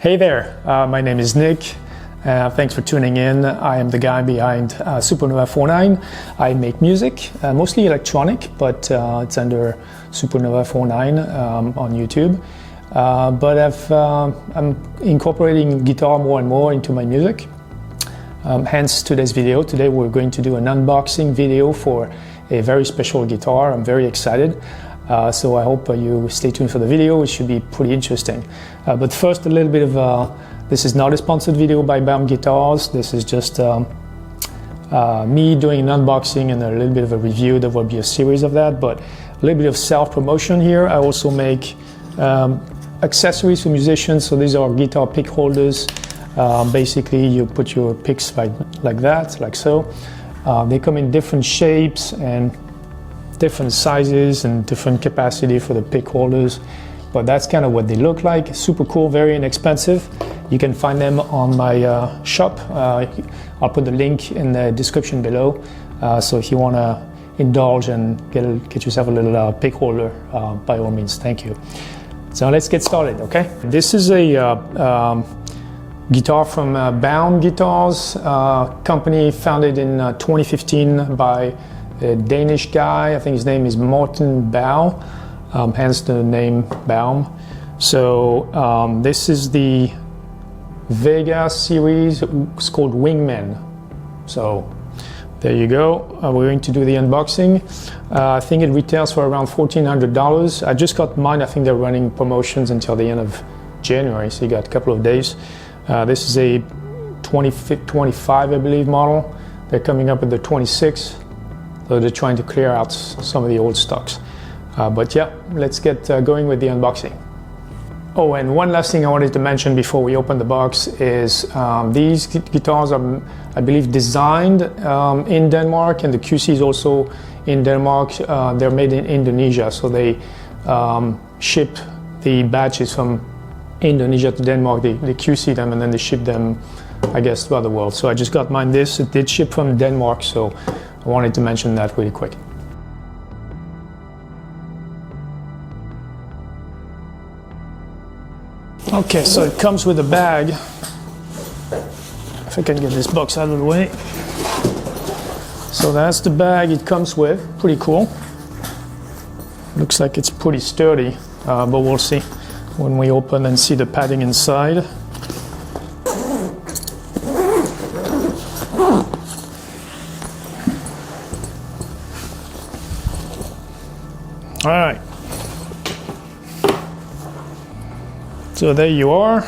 Hey there, my name is Nick. Thanks for tuning in. I am the guy behind SUPERNOVA 49. I make music, mostly electronic, but it's under SUPERNOVA 49 on YouTube. I'm incorporating guitar more and more into my music. Hence today's video. Today we're going to do an unboxing video for a very special guitar. I'm very excited. So I hope you stay tuned for the video. It should be pretty interesting. But first, a little bit of this is not a sponsored video by Baum guitars. This is just me doing an unboxing and a little bit of a review. There will be a series of that, but a little bit of self-promotion here. I also make accessories for musicians. So these are guitar pick holders. Basically, you put your picks like that, like so. They come in different shapes and different sizes and different capacity for the pick holders, but that's kind of what they look like. Super cool, very inexpensive. You can find them on my shop. I'll put the link in the description below. So if you want to indulge and get yourself a little pick holder, by all means, thank you. So let's get started, okay? This is a guitar from Baum Guitars, company founded in 2015 by a Danish guy. I think his name is Baum, hence the name Baum. So this is the Vega series. It's called Wingman. So there you go. We're going to do the unboxing. I think it retails for around $1,400. I just got mine. I think they're running promotions until the end of January, so you got a couple of days. This is a 25, I believe, model. They're coming up with the 26. So they're trying to clear out some of the old stocks. But yeah, let's get going with the unboxing. Oh, and one last thing I wanted to mention before we open the box is these guitars are, I believe, designed in Denmark, and the QC is also in Denmark. They're made in Indonesia, so they ship the batches from Indonesia to Denmark. They QC them and then they ship them, I guess, throughout the world. So I just got mine. It did ship from Denmark, so I wanted to mention that really quick. Okay, so it comes with a bag. If I can get this box out of the way. So that's the bag it comes with. Pretty cool. Looks like it's pretty sturdy, but we'll see when we open and see the padding inside. All right, so there you are.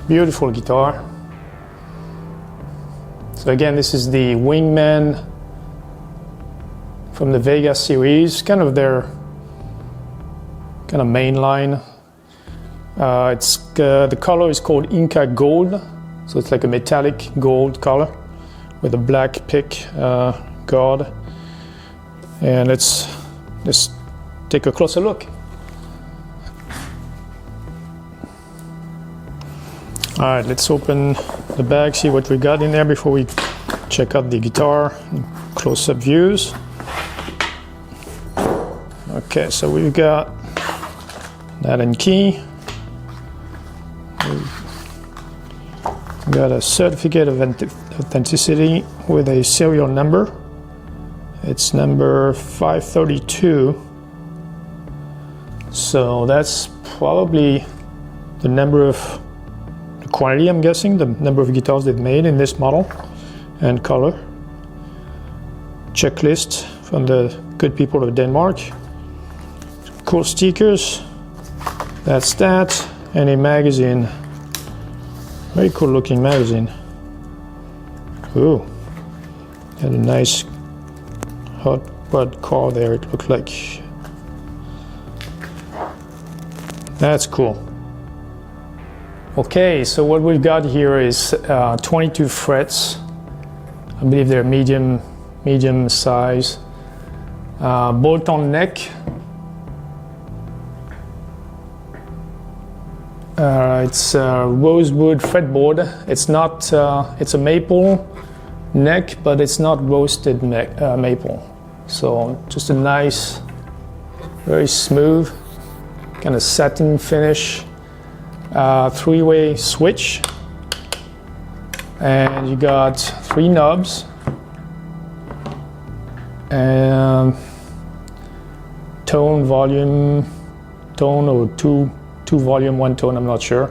Beautiful guitar. So again, this is the Wingman from the Vega series, kind of their main line. The color is called Inca gold, so it's like a metallic gold color with a black pick guard. And let's take a closer look. All right, let's open the bag, see what we got in there before we check out the guitar. Close-up views. Okay, so we've got that in key. We've got a certificate of authenticity with a serial number. It's number 532. So that's probably the number of the quantity, I'm guessing, the number of guitars they've made in this model and color. Checklist from the good people of Denmark. Cool stickers. That's that, and a magazine. Very cool looking magazine. Ooh, and a nice hot rod car there, it looked like. That's cool. Okay, so what we've got here is 22 frets. I believe they're medium size. Bolt-on neck. It's a rosewood fretboard. It's not. It's a maple neck, but it's not roasted maple. So just a nice, very smooth, kind of satin finish. Three-way switch, and you got 3 knobs, and tone, volume, tone, or two volume, 1 tone, I'm not sure.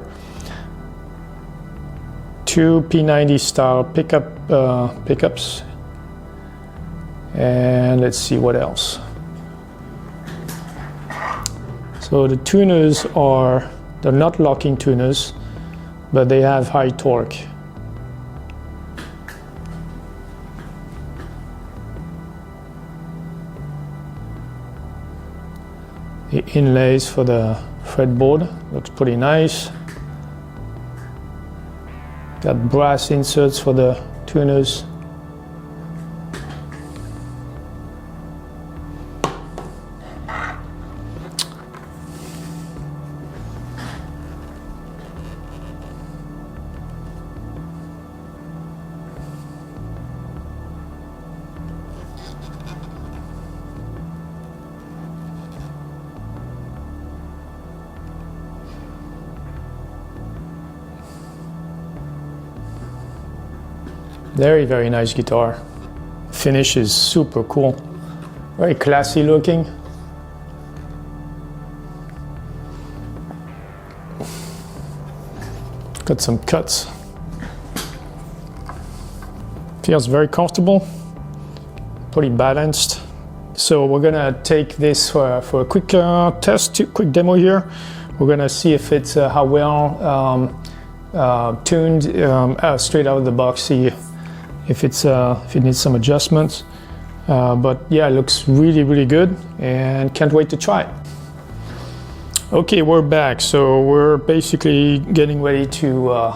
2 P90 style pickups, and let's see what else. So the tuners they're not locking tuners, but they have high torque. The inlays for the fretboard looks pretty nice. Got brass inserts for the tuners. Very, very nice guitar. Finish is super cool. Very classy looking. Got some cuts. Feels very comfortable. Pretty balanced. So we're gonna take this for a quick test, quick demo here. We're gonna see if it's how well tuned straight out of the box. See if it needs some adjustments, but yeah, it looks really, really good, and can't wait to try it. Okay, we're back. So we're basically getting ready to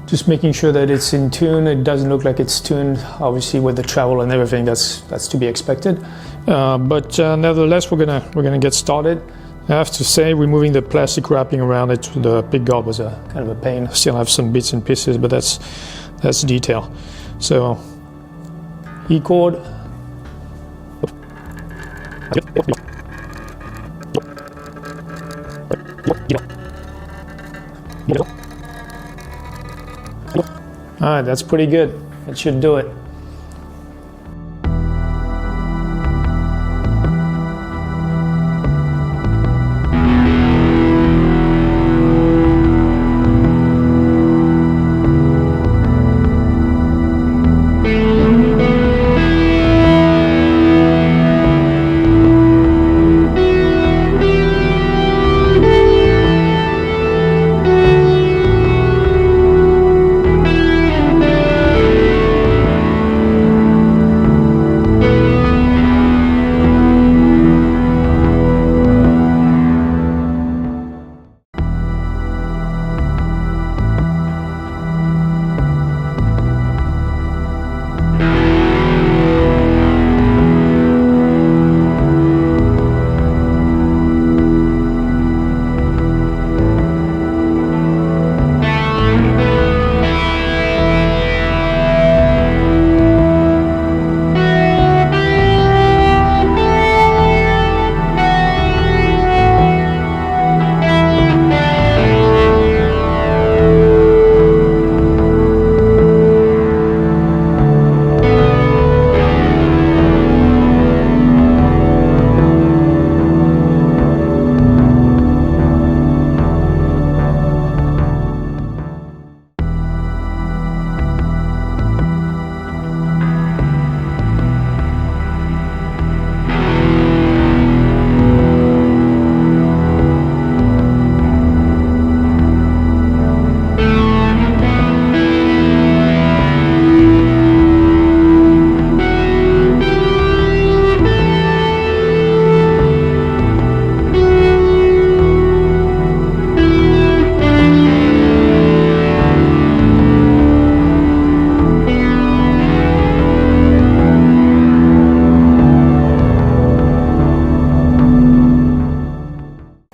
just making sure that it's in tune. It doesn't look like it's tuned, obviously, with the travel and everything. That's to be expected. But nevertheless, we're gonna get started. I have to say, removing the plastic wrapping around it to the pickguard was a kind of a pain. Still have some bits and pieces, but that's detail. So, E chord. Alright, that's pretty good. That should do it.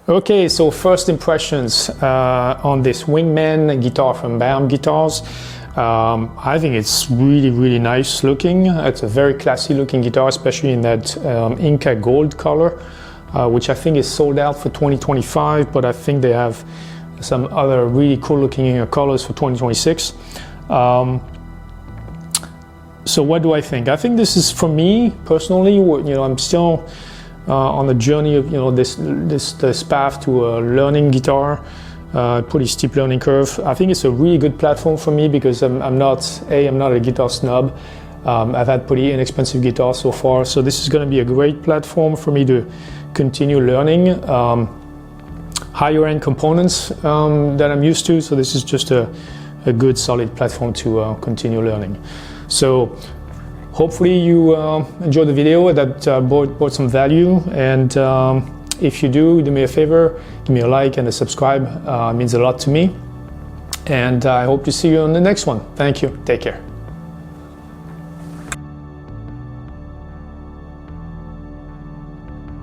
Okay, so first impressions on this Wingman guitar from Baum Guitars. I think it's really nice looking. It's a very classy looking guitar, especially in that Inca gold color, which I think is sold out for 2025, but I think they have some other really cool looking colors for 2026. So what do I think? I think this is, for me personally, I'm still on the journey of this path to learning guitar. Pretty steep learning curve. I think it's a really good platform for me because I'm not a guitar snob. I've had pretty inexpensive guitars so far, so this is going to be a great platform for me to continue learning higher end components that I'm used to. So this is just a good solid platform to continue learning. So hopefully you enjoyed the video, that brought some value, and if you do me a favor, give me a like and a subscribe. It means a lot to me, and I hope to see you on the next one. Thank you. Take care.